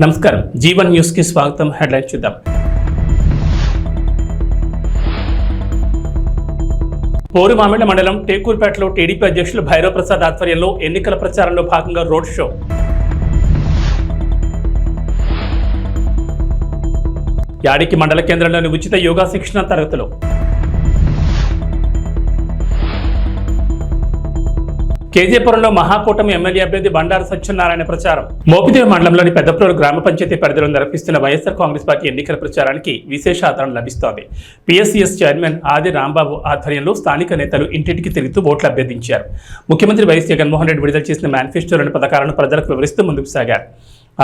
నమస్కారం జీవన్ న్యూస్ కి స్వాగతం. హెడ్లైన్ చూద్దాం. పోరుమామిళ్ల మండలం టేకూర్పేటలో టీడీపీ అధ్యక్షులు భైరవ్ ప్రసాద్ ఆధ్వర్యంలో ఎన్నికల ప్రచారంలో భాగంగా రోడ్ షో. యాడికి మండల కేంద్రంలోని ఉచిత యోగా శిక్షణ తరగతులు. కేజీపురంలో మహాకూటమి ఎమ్మెల్యే అభ్యర్థి బండారు సత్యనారాయణ ప్రచారం. మోపిదేవి మండలంలోని పెద్దప్రోలు గ్రామ పంచాయతీ పరిధిలో నిర్వహిస్తున్న వైఎస్ఆర్ కాంగ్రెస్ పార్టీ ఎన్నికల ప్రచారానికి విశేష ఆదరణ లభిస్తోంది. పిఎస్సిఎస్ చైర్మన్ ఆది రాంబాబు ఆధ్వర్యంలో స్థానిక నేతలు ఇంటింటికి తిరుగుతూ ఓట్లు అభ్యర్థించారు. ముఖ్యమంత్రి వైఎస్ జగన్మోహన్ రెడ్డి విడుదల చేసిన మేనిఫెస్టోలోని పథకాలను ప్రజలకు వివరిస్తూ ముందుకు సాగారు.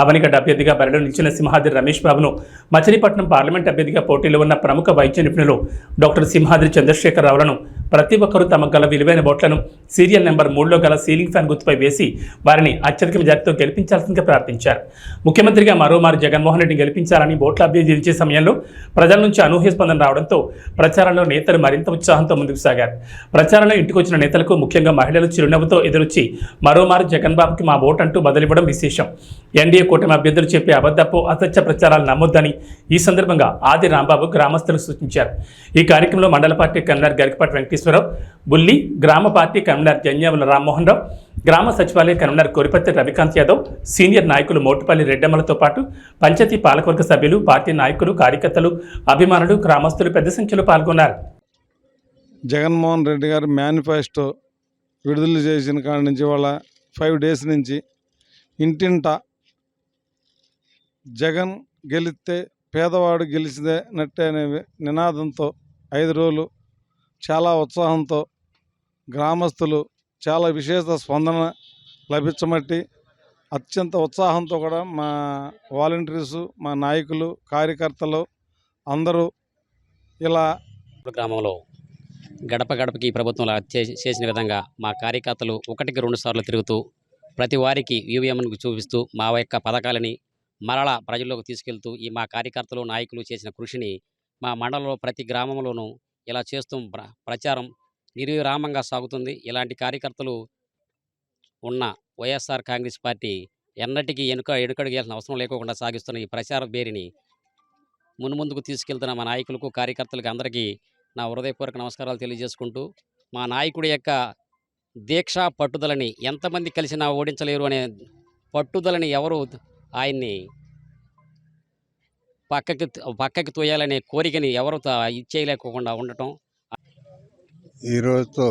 అవనిగడ్డ అభ్యర్థిగా బరిలో నిలిచిన సింహాద్రి రమేష్ బాబును, మచిలీపట్నం పార్లమెంట్ అభ్యర్థిగా పోటీలో ఉన్న ప్రముఖ వైద్య నిపుణులు డాక్టర్ సింహాద్రి చంద్రశేఖరరావులను ప్రతి ఒక్కరూ తమకు గల విలువైన ఓట్లను సీరియల్ నెంబర్ 3లో గల సీలింగ్ ఫ్యాన్ గుర్తుపై వేసి వారిని అత్యధిక మెజార్టీతో గెలిపించాల్సిందిగా ప్రార్థించారు. ముఖ్యమంత్రిగా మరోమారు జగన్మోహన్ రెడ్డిని గెలిపించాలని ఓట్ల అభ్యర్థించే సమయంలో ప్రజల నుంచి అనూహ్య స్పందన రావడంతో ప్రచారంలో నేతలు మరింత ఉత్సాహంతో ముందుకు సాగారు. ప్రచారంలో ఇంటికొచ్చిన నేతలకు ముఖ్యంగా మహిళలు చిరునవ్వుతో ఎదురొచ్చి మరోమారు జగన్ బాబుకి మా ఓటు అంటూ బదిలివ్వడం విశేషం. ఎన్డీఏ కూటమి అభ్యర్థులు చెప్పే అబద్ధపు అసత్య ప్రచారాలు నమ్మొద్దని ఈ సందర్భంగా ఆది రాంబాబు గ్రామస్తులకు సూచించారు. ఈ కార్యక్రమంలో మండల పార్టీ కన్వీనర్ గరికపాటి వెంకటేశ్వరరావు, బుల్లి, గ్రామ పార్టీ కన్వీనర్ జన్యావుల రామ్మోహన్ రావు, గ్రామ సచివాలయ కన్వీనర్ కోరిపత్తి రవికాంత్ యాదవ్, సీనియర్ నాయకులు మోటుపల్లి రెడ్డమ్మలతో పాటు పంచాయతీ పాలకవర్గ సభ్యులు, పార్టీ నాయకులు, కార్యకర్తలు, అభిమానులు, గ్రామస్తులు పెద్ద సంఖ్యలో పాల్గొన్నారు. జగన్మోహన్ రెడ్డి గారు మేనిఫెస్టో విడుదల చేసిన కాడి నుంచి వాళ్ళ 5 days నుంచి ఇంటింట జగన్ గెలిస్తే పేదవాడు గెలిచినట్టే అనే నినాదంతో 5 రోజులు చాలా ఉత్సాహంతో గ్రామస్తులు చాలా విశేష స్పందన లభించమట్టి అత్యంత ఉత్సాహంతో కూడా మా వాలంటీర్సు, మా నాయకులు, కార్యకర్తలు అందరూ ఇలా గ్రామంలో గడప గడపకి ప్రభుత్వంలో చేసిన విధంగా మా కార్యకర్తలు 1కి 2 సార్లు తిరుగుతూ ప్రతి వారికి ఈవీఎంను చూపిస్తూ మా యొక్క పథకాలని మరలా ప్రజల్లోకి తీసుకెళ్తూ ఈ మా కార్యకర్తలు, నాయకులు చేసిన కృషిని మా మండలంలో ప్రతి గ్రామంలోనూ ఇలా చేస్తూ ప్రచారం నిర్విరామంగా సాగుతుంది. ఇలాంటి కార్యకర్తలు ఉన్న వైఎస్ఆర్ కాంగ్రెస్ పార్టీ ఎన్నటికీ ఎడుకడుగేయాల్సిన అవసరం లేకుండా సాగిస్తున్న ఈ ప్రచార బేరిని మున్ముందుకు తీసుకెళ్తున్న మా నాయకులకు, కార్యకర్తలకు అందరికీ నా హృదయపూర్వక నమస్కారాలు తెలియజేసుకుంటూ, మా నాయకుడి యొక్క దీక్ష పట్టుదలని ఎంతమంది కలిసినా ఓడించలేరు అనే పట్టుదలని ఎవరు ఆయన్ని పక్కకి తోయాలనే కోరికని ఎవరు ఇచ్చేయలేకుండా ఉండటం. ఈరోజుతో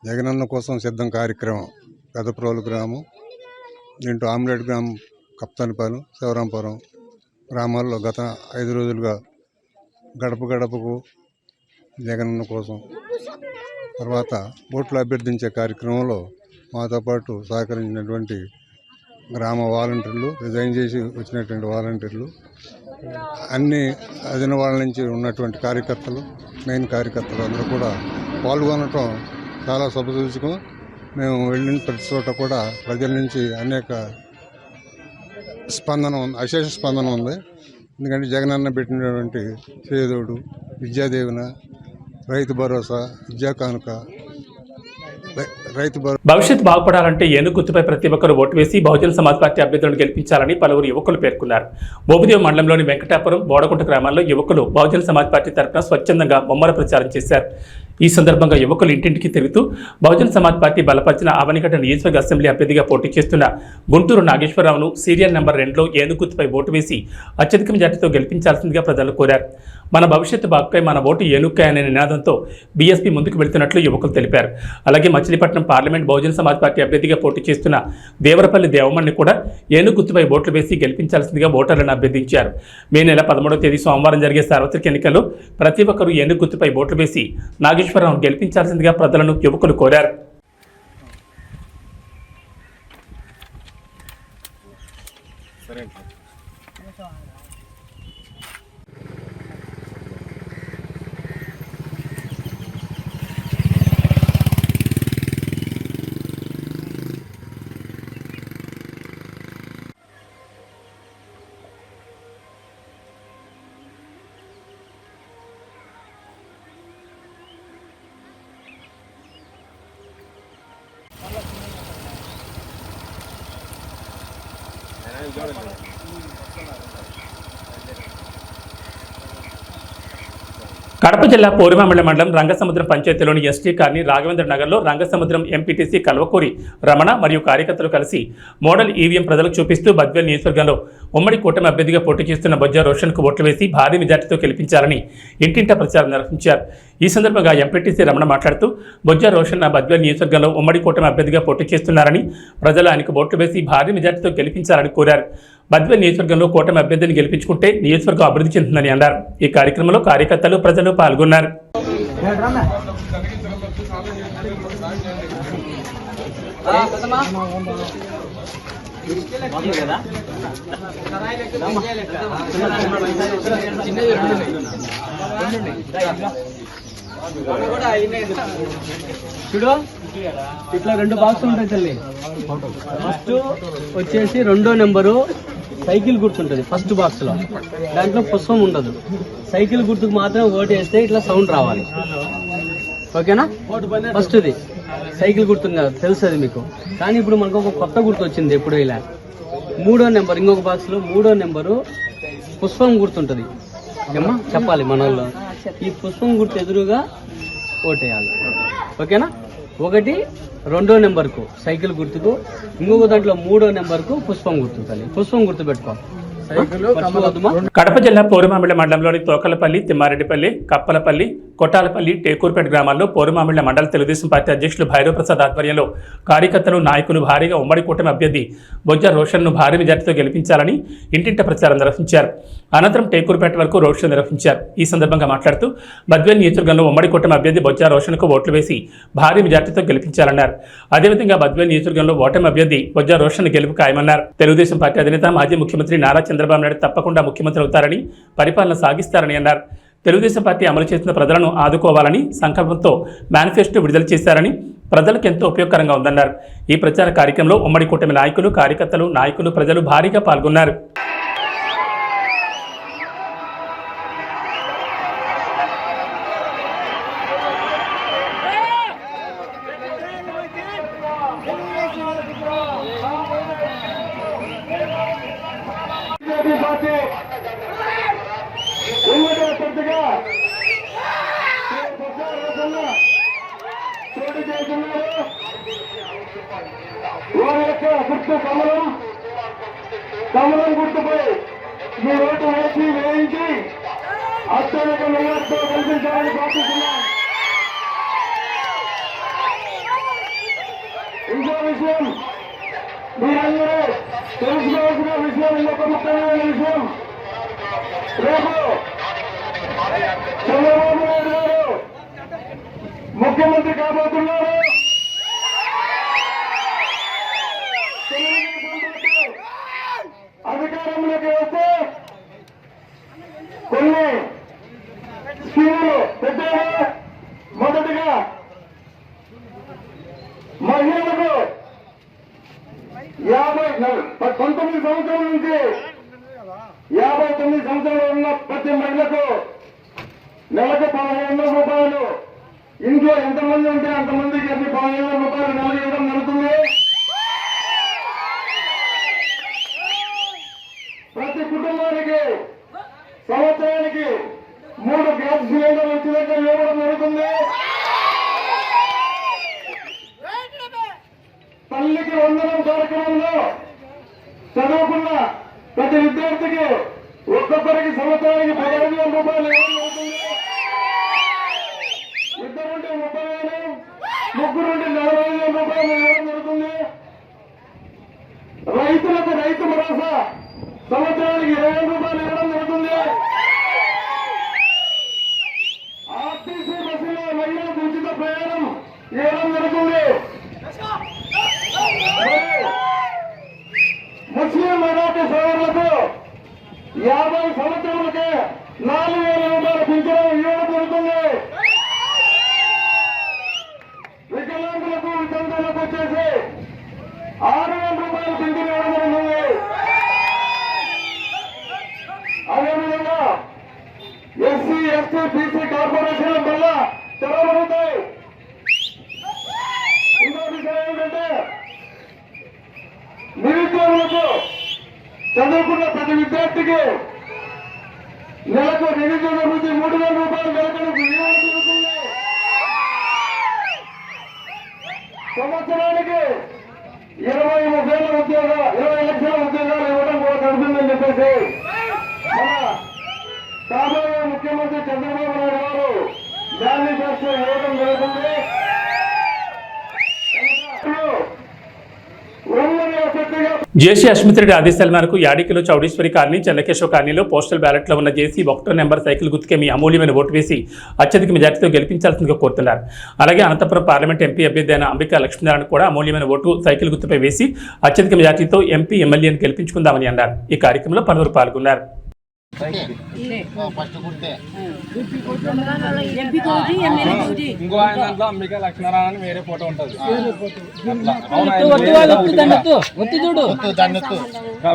జగనన్న కోసం సిద్ధం కార్యక్రమం పెదప్రోలు గ్రామం, దీంట్లో ఆమ్లెట్ గ్రామం, కప్తానిపాలెం, శివరాంపురం గ్రామాల్లో గత 5 రోజులుగా గడప గడపకు జగనన్న కోసం తర్వాత ఓట్లు అభ్యర్థించే కార్యక్రమంలో మాతో పాటు సహకరించినటువంటి గ్రామ వాలంటీర్లు, రిజైన్ చేసి వచ్చినటువంటి వాలంటీర్లు, అన్ని అదిన వాళ్ళ నుంచి ఉన్నటువంటి కార్యకర్తలు, మెయిన్ కార్యకర్తలు అందరూ కూడా పాల్గొనటం చాలా శుభసూచకం. మేము వెళ్ళిన ప్రతి చోట కూడా ప్రజల నుంచి అనేక స్పందన ఉంది, అశేష స్పందన ఉంది. ఎందుకంటే జగనన్న పెట్టినటువంటి చేదోడు, విద్యాదీవెన, రైతు భరోసా, విద్యా కానుక, భవిష్యత్తు బాగుపడాలంటే ఏనుగు గుర్తుపై ప్రతి ఒక్కరు ఓటు వేసి బహుజన సమాజ్ పార్టీ అభ్యర్థులను గెలిపించాలని పలువురు యువకులు పేర్కొన్నారు. మోపిదేవి మండలంలోని వెంకటాపురం, బోడకుంట గ్రామాల్లో యువకులు బహుజన సమాజ్ పార్టీ తరఫున స్వచ్ఛందంగా ముమ్మర ప్రచారం చేశారు. ఈ సందర్భంగా యువకులు ఇంటింటికి తిరుగుతూ బహుజన సమాజ్ పార్టీ బలపరిచిన అవనిగడ్డ నియోజకవర్గ అసెంబ్లీ అభ్యర్థిగా పోటీ చేస్తున్న గుంటూరు నాగేశ్వరరావును సీరియల్ నెంబర్ 2లో ఏనుగు గుర్తుపై ఓటు వేసి అత్యధిక మెజార్టీతో గెలిపించాల్సిందిగా ప్రజలు కోరారు. మన భవిష్యత్తు బాగుపై మన ఓటు ఏనుక్కాయ అనే నినాదంతో బీఎస్పీ ముందుకు వెళుతున్నట్లు యువకులు తెలిపారు. అలాగే మచిలీపట్నం పార్లమెంట్ బహుజన సమాజ్ పార్టీ అభ్యర్థిగా పోటీ చేస్తున్న దేవరపల్లి దేవమణ్ణి కూడా ఏనుగు గుర్తుపై ఓట్లు వేసి గెలిపించాల్సిందిగా ఓటర్లను అభ్యర్థించారు. మే నెల 13వ తేదీ సోమవారం జరిగే సార్వత్రిక ఎన్నికల్లో ప్రతి ఒక్కరూ ఏనుగు గుర్తుపై ఓట్లు వేసి నాగేశ్వరరావును గెలిపించాల్సిందిగా ప్రజలను యువకులు కోరారు. కడప జిల్లా పోరుమామిళ్ల మండలం రంగసముద్రం పంచాయతీలోని ఎస్టీ కాలనీ రాఘవేంద్ర నగర్లో రంగసముద్రం ఎంపీటీసీ కల్వకూరి రమణ మరియు కార్యకర్తలు కలిసి మోడల్ ఈవీఎం ప్రజలకు చూపిస్తూ బద్వేల్ నియోజకవర్గంలో ఉమ్మడి కూటమి అభ్యర్థిగా పోటీ చేస్తున్న బొజ్జా రోషన్కు ఓట్లు వేసి భారీ మెజార్టీతో గెలిపించాలని ఇంటింటా ప్రచారం నిర్వహించారు. ఈ సందర్భంగా ఎంపీటీసీ రమణ మాట్లాడుతూ బొజ్జా రోషన్ బద్వేల్ నియోజకవర్గంలో ఉమ్మడి కూటమి అభ్యర్థిగా పోటీ చేస్తున్నారని ప్రజలు ఆయనకు ఓట్లు వేసి భారీ మెజార్టీతో గెలిపించాలని కోరారు. బద్వేల్ నియోజకవర్గంలో కూటమి అభ్యర్థిని గెలిపించుకుంటే నియోజకవర్గం అభివృద్ధి చెందుతుందని అన్నారు. ఈ కార్యక్రమంలో కార్యకర్తలు ప్రజలు పాల్గొన్నారు. చూడు ఇట్లా 2 బాక్స్ ఉంటాయి తల్లి. ఫస్ట్ వచ్చేసి 2వ నెంబరు సైకిల్ గుర్తుంటుంది. ఫస్ట్ బాక్స్ లో దాంట్లో పుష్పం ఉండదు. సైకిల్ గుర్తుకు మాత్రం ఓటు వేస్తే ఇట్లా సౌండ్ రావాలి. ఓకేనా? ఫస్ట్ది సైకిల్ గుర్తుంది కదా, తెలుసు అది మీకు. కానీ ఇప్పుడు మనకు ఒక కొత్త గుర్తు వచ్చింది. ఎప్పుడు ఇలా 3వ నెంబర్ ఇంకొక బాక్స్ లో 3వ నెంబరు పుష్పం గుర్తుంటుంది. ఏమ్మా చెప్పాలి మన వాళ్ళు. ఈ పుష్పం గుర్తు ఎదురుగా ఓటేయాలి. ఓకేనా? 1 2వ నెంబర్కు సైకిల్ గుర్తుకు, ఇంకొక దాంట్లో 3వ నెంబర్కు పుష్పం గుర్తు. తల్లి పుష్పం గుర్తు పెట్టుకో. కడప జిల్లా పోరుమామిళ్ల మండలంలోని తోకలపల్లి, తిమ్మారెడ్డిపల్లి, కప్పలపల్లి, కొట్టాలపల్లి, టేకూర్పేట గ్రామాల్లో పోరుమామిళ్ల మండల తెలుగుదేశం పార్టీ అధ్యక్షులు భైరవ్ ప్రసాద్ ఆధ్వర్యంలో కార్యకర్తలు, నాయకులు భారీగా ఉమ్మడి కూటమి అభ్యర్థి బొజ్జా రోషన్ను భారీ మెజార్టీతో గెలిపించాలని ఇంటింట ప్రచారం నిర్వహించారు. అనంతరం టేకూర్పేట వరకు రోడ్ షో నిర్వహించారు. ఈ సందర్భంగా మాట్లాడుతూ బద్వేల్ నియోజకవర్గంలో ఉమ్మడి కూటమి అభ్యర్థి బొజ్జా రోషన్కు ఓట్లు వేసి భారీ మెజార్టీతో గెలిపించాలన్నారు. అదేవిధంగా బద్వేల్ నియోజకవర్గంలో ఓటమి అభ్యర్థి బొజ్జా రోషన్ గెలుపు ఖాయమన్నారు. తెలుగుదేశం పార్టీ అధినేత మాజీ ముఖ్యమంత్రి నారా చంద్రబాబు నాయుడు తప్పకుండా ముఖ్యమంత్రి అవుతారని, పరిపాలన సాగిస్తారని అన్నారు. తెలుగుదేశం పార్టీ అమలు చేసిన ప్రజలను ఆదుకోవాలని సంకల్పంతో మేనిఫెస్టో విడుదల చేశారని, ప్రజలకు ఎంతో ఉపయోగకరంగా ఉందన్నారు. ఈ ప్రచార కార్యక్రమంలో ఉమ్మడి కూటమి నాయకులు, కార్యకర్తలు, నాయకులు, ప్రజలు భారీగా పాల్గొన్నారు. కమలం గుర్తుపై మీ ఓటు వేయించి అత్యధిక మెజార్టీతో గెలిపించాలని ప్రార్థిస్తున్నాం. ఇంకో విషయం మీరందరూ తెలుసుకోవాల్సిన విషయం, ఇంకొక ముఖ్యమైన విషయం, రేపు చంద్రబాబు నాయుడు గారు ముఖ్యమంత్రి కాబోతున్నారు. అధికారంలోకి వస్తే కొన్ని స్కీములు పెట్టారు. మొదటిగా మహిళలకు 19 సంవత్సరాల నుంచి 59 సంవత్సరాలు ఉన్న ప్రతి మహిళకు నెలకు 1500 రూపాయలు, ఇంట్లో ఎంతమంది ఉంటే అంతమందికి 1500 రూపాయలు నెలకు ఇవ్వడం జరుగుతుంది. ప్రతి కుటుంబానికి సంవత్సరానికి 3 గ్యాస్ సిలిండర్లు ఉచితంగా ఇవ్వడం జరుగుతుంది. తల్లికి వందనం కార్యక్రమంలో చదువుకున్న ప్రతి విద్యార్థికి ఒక్కొక్కరికి సంవత్సరానికి 15,000 రూపాయలు ఇవ్వడం జరుగుతుంది. ఇద్దరుంటే 30,000, ముగ్గురుంటే 40,000 రూపాయలు ఇవ్వడం జరుగుతుంది. రైతులకు రైతు భరోసా సంవత్సరానికి 20,000 రూపాయలు ఇవ్వడం జరుగుతుంది. ఆర్టీసీ బస్సులో మహిళలకు ఉచిత ప్రయాణం ఇవ్వడం జరుగుతుంది. ముస్లిం మైనార్టీ సోదరులకు 50 సంవత్సరాలకే 4,000 రూపాయల పింఛను ఇవ్వడం జరుగుతుంది. వికలాంగులకు వితంతువులకు వచ్చేసి 6,000 రూపాయల పింఛను ఇవ్వడం జరుగుతుంది. అదేవిధంగా ఎస్సీ, ఎస్టీ, బీసీ కార్పొరేషన్ల వల్ల తెరవబడతాయి. ఇంకో విషయం ఏమిటంటే నిరుద్యోగులకు చదువుకున్న ప్రతి ప్రతి విద్యార్థికి నెలకు నిరుద్యోగ వృత్తి 3,000 రూపాయలు నెలకు వినియోగం జరుగుతుంది. సంవత్సరానికి 20 లక్షల ఉద్యోగాలు ఇవ్వడం కూడా జరుగుతుందని చెప్పేసి మన కాబోయే ముఖ్యమంత్రి చంద్రబాబు నాయుడు గారు మేనిఫెస్టో ఇవ్వడం జరుగుతుంది. జేసీ అశ్మిత్ రెడ్డి ఆదేశాల మేరకు యాడికిలో చౌడేశ్వరి కాలనీ, చెన్నకేశవ కాలనీలో పోస్టల్ బ్యాలెట్లో ఉన్న జేసీ 1 నెంబర్ సైకిల్ గుర్తుకే మీ అమూల్యమైన ఓటు వేసి అత్యధిక మెజార్టీతో గెలిపించాల్సిందిగా కోరుతున్నారు. అలాగే అనంతపురం పార్లమెంట్ ఎంపీ అభ్యర్థి అయిన అంబికా లక్ష్మీనారాయణ కూడా అమూల్యమైన ఓటు సైకిల్ గుర్తుపై వేసి అత్యధిక మెజార్టీతో ఎంపీ ఎమ్మెల్యేను గెలిపించుకుందామని అన్నారు. ఈ కార్యక్రమంలో పలువురు పాల్గొన్నారు. ఇంకో ఆయన దాంట్లో అంబికా లక్ష్మీనారాయణ వేరే ఫోటో ఉంటుంది,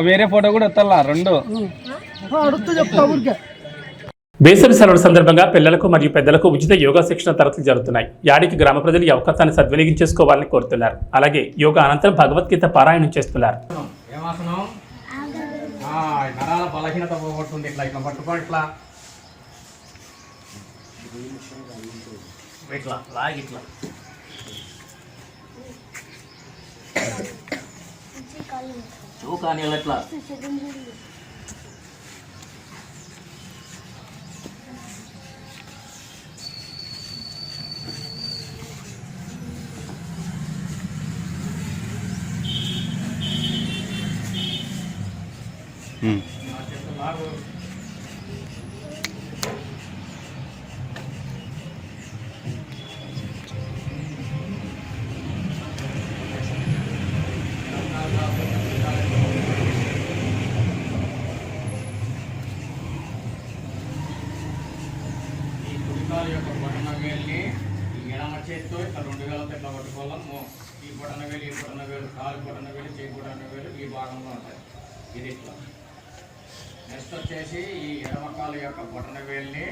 వేరే ఫోటో కూడా ఎత్తాలా 2. వేసవి సెలవుల సందర్భంగా పిల్లలకు మరియు పెద్దలకు ఉచిత యోగా శిక్షణ తరగతులు జరుగుతున్నాయి. యాడికి గ్రామ ప్రజలు ఈ అవకాశాన్ని సద్వినియోగించేసుకోవాలని కోరుతున్నారు. అలాగే యోగా అనంతరం భగవద్గీత పారాయణం చేస్తున్నారు. నరాల బలహీనత పోగొడుతుంది. ఇట్లా ఇట్లా పట్టుకోండి, ఇట్లా ఇట్లా లాగి ఇట్లా చూకాని ఇట్లా యొక్క బొటన వేలుని ఈ ఎడమ చేతితో ఇట్లా 2 వేలతో ఇట్లా పట్టుకోవాలము. ఈ బొటన వేలు, కాలు బొటన వేలు, చేయి బొటన వేలు ఈ భాగంలో ఉంటాయి. ఇది ఇట్లా. నెక్స్ట్ వచ్చేసి ఈ ఎడమ కాలు యొక్క బొటన వేలుని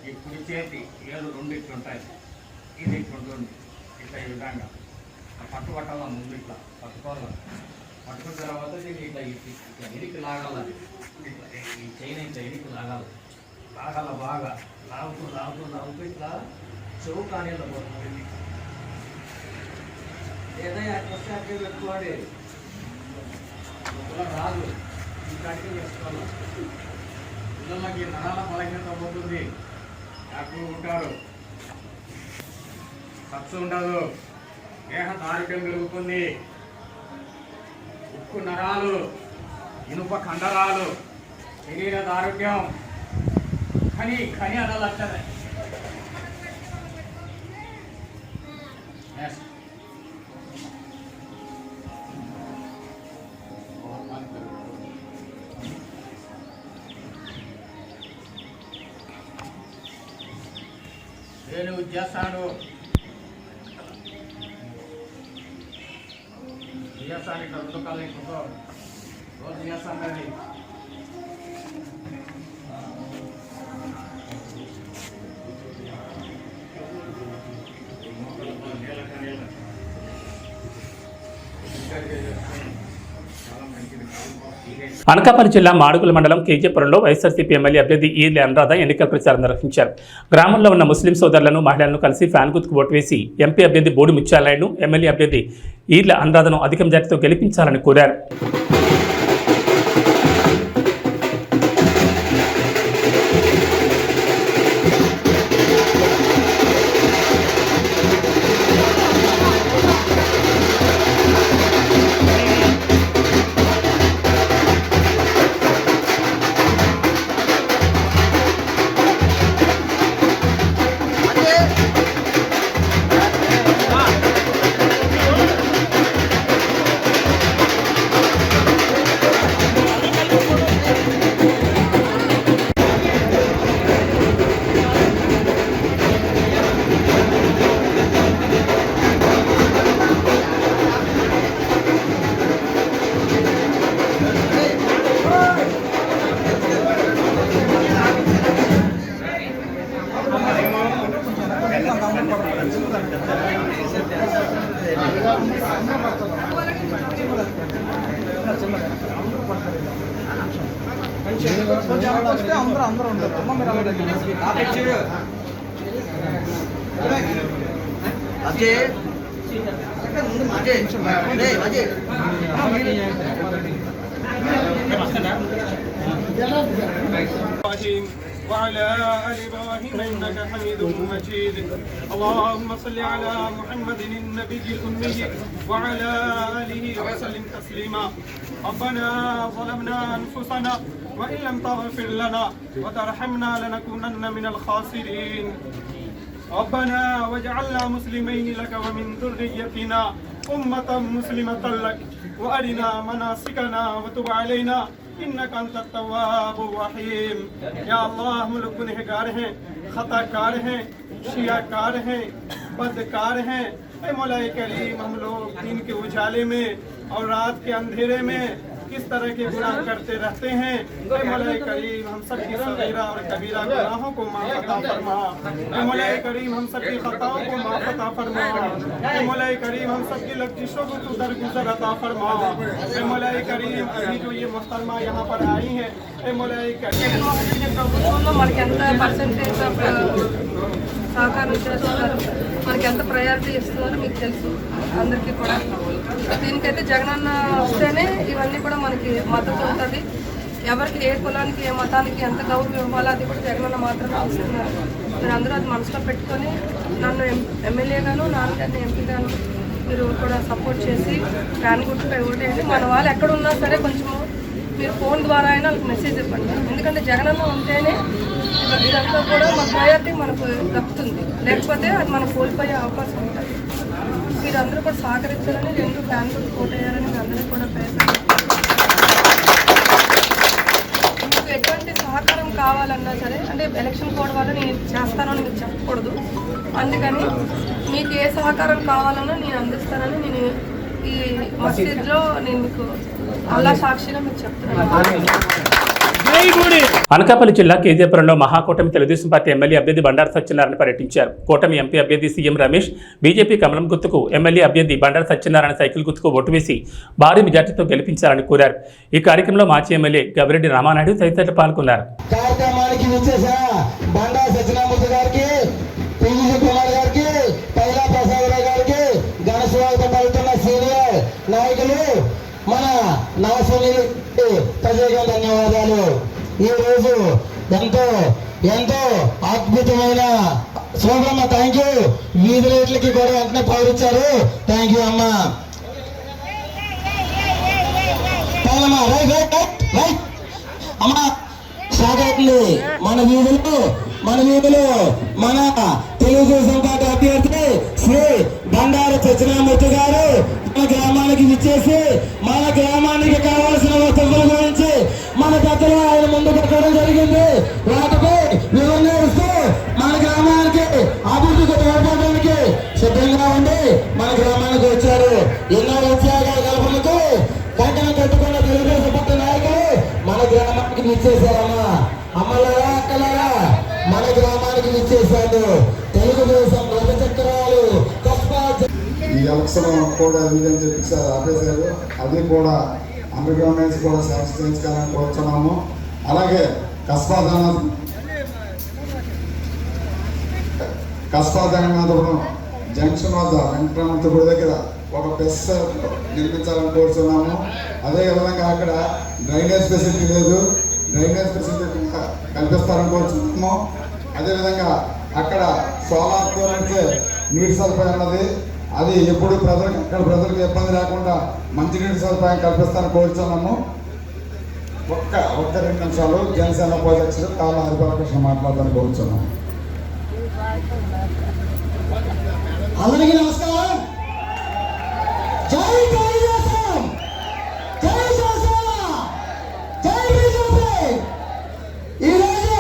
ఈ కుడి చేతి వేలు 2 ఇట్లుంటాయి. ఇది ఇట్లుంటుంది. ఇట్లా ఈ విధంగా పట్టాల ముందు ఇట్లా పట్టుకోవాలి. పట్టుకున్న తర్వాత దీన్ని ఇట్లా ఇట్లా ఇరికి లాగాలి. ఇట్లా ఈ చైన్ ఇట్లా ఇరికి లాగాలి. బాగా లాగుతూ ఇట్లా చెవు కానీ ఏదైనా వస్తే అట్లే పెట్టుకోండి. రాదు ఈ కాటికి వేసుకోవాలి. పిల్లలకి నరాల బలహీనత పోతుంది, యాక్టివ్ ఉంటారు, ఖర్చు ఉండదు, దేహ ఆరోగ్యం పెరుగుతుంది. ఉక్కు నరాలు, ఇనుప కండరాలు, శరీర ఆరోగ్యం ఖని అనాలే. నేను చేస్తాను ఇక్కడ 2 కాళ్ళు ఎక్కువ రోజు చేస్తాను. కానీ అనకాపల్లి జిల్లా మాడుగుల మండలం కేజీపురంలో వైఎస్ఆర్సీపీ ఎమ్మెల్యే అభ్యర్థి ఈర్ల అనురాధ ఎన్నికల ప్రచారం నిర్వహించారు. గ్రామంలో ఉన్న ముస్లిం సోదరులను, మహిళలను కలిసి ఫ్యాన్ గుర్తుకు ఓటు వేసి ఎంపీ అభ్యర్థి బోడి ముత్యాలనాయుడును, ఎమ్మెల్యే అభ్యర్థి ఈర్ల అనురాధను అధిక మెజార్టీతో గెలిపించాలని కోరారు. وعلى آل إبراهيم إنك حميد مجيد اللهم صل على محمد النبي الأمي وعلى آله وسلم تسليما ربنا ظلمنا أنفسنا وإن لم تغفر لنا وترحمنا لنكونن من الخاسرين ربنا واجعلنا مسلمين لك ومن ذريتنا أمة مسلمة لك وأرنا مناسكنا وتب علينا इन्नक अंत तव्वाब रहीम। या अल्लाह हम लोग गुनहगार हैं, खताकार हैं, शियाकार हैं, बदकार हैं। ऐ मौला करीम हम लोग दिन के उजाले में और रात के अंधेरे में किस तरह के गुनाह करते रहते हैं। ऐ मौला करीम हम सब की सगीरा और कबीरा गुनाहों को माफ़ अता फरमा। ऐ मौला करीम हम सब की खताओं को माफ़ अता फरमा। ऐ मौला करीम हम सब की लफ्ज़ों को तू दरगुजर अता फरमा। ऐ मौला करीम अभी जो ये मोहतरमा यहाँ पर आई हैं, ऐ मौला करीम ప్రభుత్వంలో మనకి ఎంత పర్సెంటేజ్ ఆఫ్ సహకారం చేస్తున్నారు, మనకి ఎంత ప్రయారిటీ ఇస్తున్నారో మీకు తెలుసు అందరికీ కూడా. దీనికైతే జగనన్న వస్తేనే ఇవన్నీ కూడా మనకి మద్దతు ఉంటుంది. ఎవరికి ఏ కులానికి ఏ మతానికి ఎంత గౌరవం ఇవ్వాలో అది కూడా జగనన్న మాత్రమే వస్తున్నారు. మీరు అందరూ అది మనసులో పెట్టుకొని నన్ను ఎమ్మెల్యేగాను నాన్నగారిని ఎంపీగాను మీరు కూడా సపోర్ట్ చేసి ఫ్యాన్ గుర్తుపై ఓటేయండి. మన వాళ్ళు ఎక్కడ ఉన్నా సరే కొంచెము మీరు ఫోన్ ద్వారా అయినా వాళ్ళకి మెసేజ్ ఇవ్వండి. ఎందుకంటే జగనన్న ఉంటేనే ఇదంతా కూడా మన ప్రయారిటీ మనకు దక్కుతుంది, లేకపోతే అది మనం కోల్పోయే అవకాశం ఉంటుంది. మీరు అందరూ కూడా సహకరించాలని, రెండు ఫ్యాన్ గుర్తు ఓటేయాలని అందరూ కూడా ప్రయత్నం. మీకు ఎటువంటి సహకారం కావాలన్నా సరే, అంటే ఎలక్షన్ కోడ్ వల్ల నేను చేస్తానని మీకు చెప్పకూడదు. అందుకని మీకు ఏ సహకారం కావాలన్నా నేను అందిస్తానని నేను ఈ మసీద్లో నేను మీకు అల్లా సాక్షిగా మీకు చెప్తున్నాను. అనకాపల్లి జిల్లా కేజీపురంలో మహాకూటమి తెలుగుదేశం పార్టీ ఎమ్మెల్యే అభ్యర్థి బండారు సత్యనారాయణ పర్యటించారు. కూటమి ఎంపీ అభ్యర్థి సీఎం రమేష్, బీజేపీ కమలం గుర్తుకు ఎమ్మెల్యే అభ్యర్థి బండారు సత్యనారాయణ సైకిల్ గుర్తుకు ఓటు వేసి భారీ మెజార్టీతో గెలిపించాలని కోరారు. ఈ కార్యక్రమంలో మాజీ ఎమ్మెల్యే గవిరెడ్డి రామానాయుడు తదితరులు పాల్గొన్నారు. మన నవసునీలకు ప్రత్యేక ధన్యవాదాలు. ఈరోజు ఎంతో అద్భుతమైన శోభమ్మ, థ్యాంక్ యూ. వీధి లైట్లకి కూడా వెంటనే పౌరించారు, థ్యాంక్ యూ అమ్మ. అమ్మ సాగవుతుంది మన వీధులు మన తెలుగుదేశం పార్టీ అభ్యర్థి శ్రీ బండారు సత్యనారాయణ గారు మన గ్రామానికి విచ్చేసి మన గ్రామానికి కావాల్సిన వసతుల గురించి మన పెద్దలు ఆయన ముందు పెట్టడం జరిగింది. వాటిపై వివరణ ఇస్తూ మన గ్రామానికి అభివృద్ధికి తోడ్పడడానికి సిద్ధంగా ఉండి మన గ్రామానికి వచ్చారు. ఎన్నో ఉద్యోగాల కల్పనకు కంకణం కట్టుకున్న తెలుగుదేశం పార్టీ నాయకులు మన గ్రామానికి విచ్చేశారమ్మా. అమ్మలారా అక్కలారా మన గ్రామానికి విచ్చేశారు. తెలుగుదేశం చక్రాలు ఈ అవసరం కూడా వీలని చెప్పి సార్ ఆపేశారు. అది కూడా అండర్ గ్రౌండ్ కూడా చేయించుకోవాలని కోరుతున్నాము. అలాగే కస్బా జగన్నాథపురం జంక్షన్ వద్ద వెంకటరమణ గుడి దగ్గర ఒక బెస్ నిర్మించాలని కోరుతున్నాము. అదేవిధంగా అక్కడ డ్రైనేజ్ ఫెసిలిటీ లేదు, డ్రైనేజ్ ఫెసిలిటీ కల్పిస్తారని కోరుతున్నాము. అదేవిధంగా అక్కడ సోలార్తో నడిచే నీటి సదుపాయం ఉన్నది. అది ఎప్పుడు ప్రజలకు ఇబ్బంది లేకుండా మంచినీటి సదుపాయం కల్పిస్తారని కోరుతున్నాము. ఒక్క 2 నిమిషాలు జనసేన ఉపాధ్యక్షుడు కాళ్ళ హరిబాలకృష్ణ మాట్లాడాలని కోరుతున్నాము. అందరికీ నమస్కారం. జై తెలుగుదేశం, జై జనసేన, జై బీజేపీ. ఈరోజు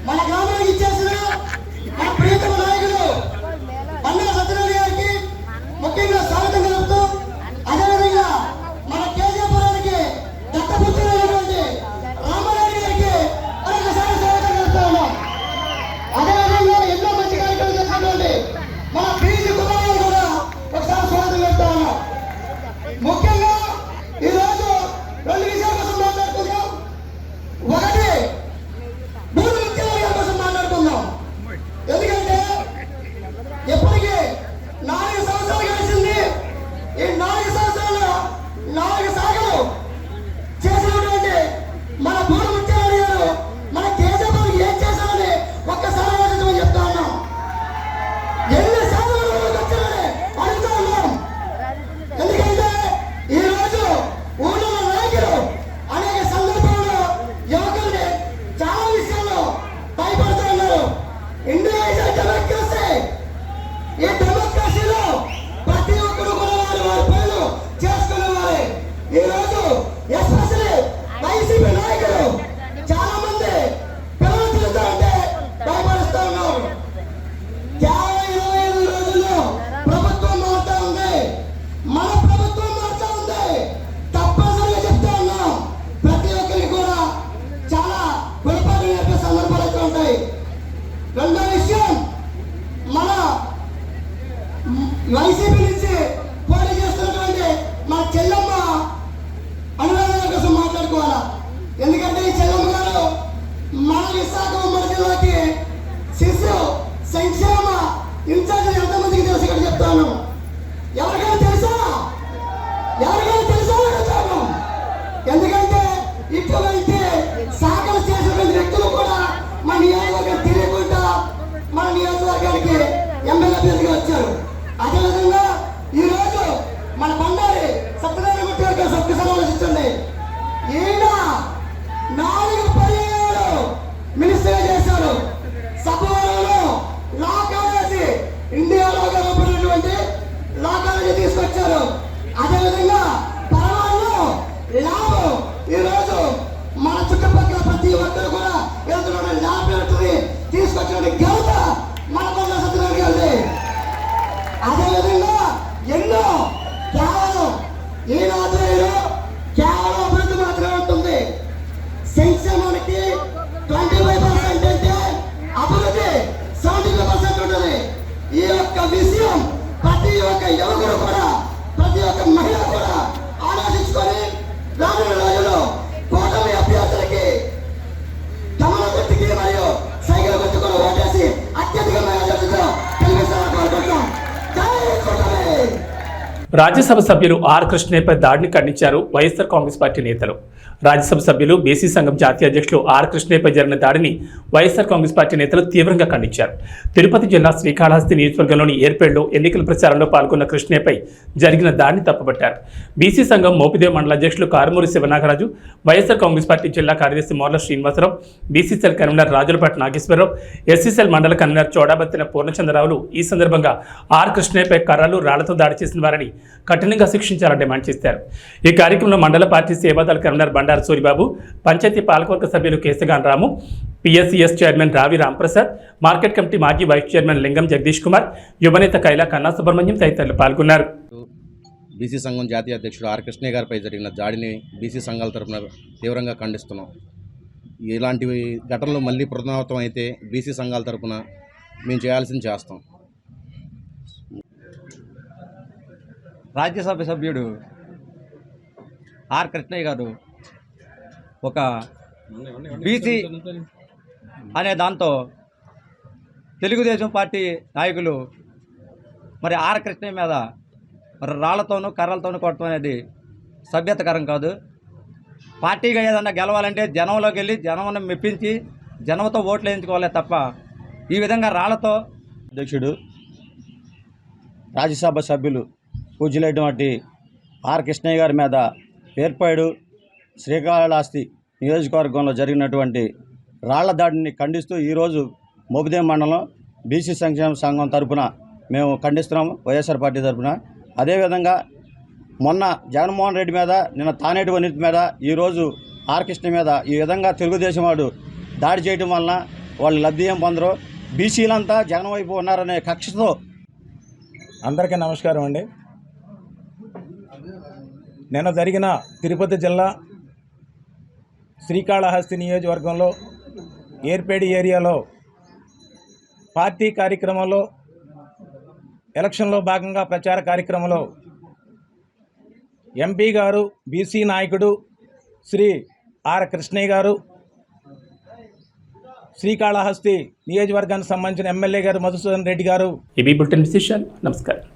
మన గ్రామానికి ఇచ్చేసిన మా ప్రియతమ నాయకులు బండారు సత్యనారాయణ గారికి ముఖ్యంగా స్వాగతం తెలుపుతూ, అదేవిధంగా మన కేజీపురానికి దత్తపుత్రులైనటువంటి రామారాయుడు గారికి మరొకసారి స్వాగతం తెలుపుతా ఉన్నాం. అదేవిధంగా ఎన్నో మంచి కార్యక్రమాలు చేసినటువంటి మన బీజీ కుమారులు కూడా ఒకసారి స్వాగతం చెప్తా ఉన్నాం. చెప్తాను. ఎవరికైనా తెలుసా అడుగుతాను. ఎందుకంటే ఇటువంటి సాగలు చేసినటువంటి వ్యక్తులు కూడా మన నియోజకవర్గం తెలియకుండా మన నియోజకవర్గానికి ఎమ్మెల్యే అభ్యర్థిగా వచ్చారు. అదేవిధంగా ఈరోజు మన బండారి సత్యనారాయణ గారికి సభ్యులు ఆలోచించండి. ఈయన 4 పర్యాయాలు మినిస్టర్ చేశారు. సభలో లా కాలేజీ ఇండియాలో గర్వపడినటువంటి లా కాలేజీ తీసుకొచ్చారు. అదేవిధంగా పరమాణు ల్యాబ్ ఈరోజు మన చుట్టుపక్కల ప్రతి ఒక్కరు కూడా వెళ్తున్న ల్యాబ్ తీసుకొచ్చిన ఘనత మన బండారి సత్యనారాయణ గారిది. అదేవిధంగా ఎన్నో కేవలం ఈ ఆధ్వర్యంలో కేవలం అభివృద్ధి మాత్రమే ఉంటుంది. సంక్షేమానికి 25% అంటే అభివృద్ధి 75% ఉంటుంది. ఈ యొక్క విషయం ప్రతి ఒక్క యువకుడు కూడా ప్రతి ఒక్క మహిళ కూడా ఆలోచించుకొని రానున్న రోజుల్లో కూటమి అభ్యర్థులకి కమల గుర్తుకి మరియు సైకిల్ గుర్తు కూడా ఓటేసి అత్యధిక మెజారిటీతో గెలిపిస్తారని కోరుకుంటున్నాం. జై కూటమి. రాజ్యసభ సభ్యులు ఆర్ కృష్ణయ్యపై దాడిని ఖండించారు వైఎస్ఆర్ కాంగ్రెస్ పార్టీ నేతలు. రాజ్యసభ సభ్యులు బీసీ సంఘం జాతీయ అధ్యక్షులు ఆర్ కృష్ణయ్యపై జరిగిన దాడిని వైఎస్ఆర్ కాంగ్రెస్ పార్టీ నేతలు తీవ్రంగా ఖండించారు. తిరుపతి జిల్లా శ్రీకాళహస్తి నియోజకవర్గంలోని ఏర్పేడులో ఎన్నికల ప్రచారంలో పాల్గొన్న కృష్ణయ్యపై జరిగిన దాడిని తప్పుపట్టారు. బీసీ సంఘం మోపిదేవి మండల అధ్యక్షులు కారుమూరి శివనాగరాజు, వైఎస్ఆర్ కాంగ్రెస్ పార్టీ జిల్లా కార్యదర్శి Morla Srinivasarao, BCCL convener Rajulapati Nageswararao, SCCL మండల కన్వీనర్ చోడాబత్తిన పూర్ణచంద్రరావులు ఈ సందర్భంగా ఆర్ కృష్ణయ్యపై కర్రలు రాళ్లతో దాడి చేసిన వారిని కఠినంగా శిక్షించాలని డిమాండ్ చేశారు. ఈ కార్యక్రమంలో మండల పార్టీ సేవాదళ కన్వీనర్ బండారు సూరిబాబు, పంచాయతీ పాలకవర్గ సభ్యులు కేశగాన్ రాము, పిఎస్సిఎస్ చైర్మన్ రావి రాంప్రసాద్, మార్కెట్ కమిటీ మాజీ వైస్ చైర్మన్ లింగం జగదీష్ కుమార్, యువనేత కైలా కన్నా సుబ్రహ్మణ్యం తదితరులు పాల్గొన్నారు. బీసీ సంఘం జాతీయ అధ్యక్షుడు ఆర్ కృష్ణయ్య గారిపై జరిగిన దాడిని బీసీ సంఘాల తరఫున తీవ్రంగా ఖండిస్తున్నాం. ఇలాంటి ఘటనలు మళ్ళీ పునరావృతం అయితే బీసీ సంఘాల తరఫున మేము చేయాల్సింది చేస్తాం. రాజ్యసభ సభ్యుడు ఆర్ కృష్ణయ్య గారు ఒక బీసీ అనే దాంతో తెలుగుదేశం పార్టీ నాయకులు మరి ఆర్ కృష్ణయ్య మీద మరి రాళ్లతోనూ కర్రలతోనూ కొట్టడం అనేది సభ్యతకరం కాదు. పార్టీగా ఏదన్నా గెలవాలంటే జనంలోకి వెళ్ళి జనం మెప్పించి జనంతో ఓట్లు వేయించుకోవాలే తప్ప ఈ విధంగా రాళ్లతో. అధ్యక్షుడు రాజ్యసభ సభ్యులు పూజ్యులైనటువంటి ఆర్ కృష్ణయ్య గారి మీద ఏర్పాడు శ్రీకాళహస్తి నియోజకవర్గంలో జరిగినటువంటి రాళ్ల దాడిని ఖండిస్తూ ఈరోజు మోపిదేవి మండలం బీసీ సంక్షేమ సంఘం తరఫున మేము ఖండిస్తున్నాము, వైఎస్ఆర్ పార్టీ తరఫున. అదేవిధంగా మొన్న జగన్మోహన్ రెడ్డి మీద, నిన్న తానేటి వనిత మీద, ఈరోజు ఆర్ కృష్ణ మీద ఈ విధంగా తెలుగుదేశం వాడు దాడి చేయడం వలన వాళ్ళు లబ్ధి ఏం పొందరు. బీసీలంతా జగన్ వైపు ఉన్నారనే కక్షతో. అందరికీ నమస్కారం అండి. నిన్న జరిగిన తిరుపతి జిల్లా శ్రీకాళహస్తి నియోజకవర్గంలో ఏర్పేడి ఏరియాలో పార్టీ కార్యక్రమంలో ఎలక్షన్లో భాగంగా ప్రచార కార్యక్రమంలో ఎంపీ గారు, బీసీ నాయకుడు శ్రీ ఆర్ కృష్ణయ్య గారు, శ్రీకాళహస్తి నియోజకవర్గానికి సంబంధించిన ఎమ్మెల్యే గారు మధుసూదన్ రెడ్డి గారు. ఇవి బులెటిన్ విశేషాలు. నమస్కారం.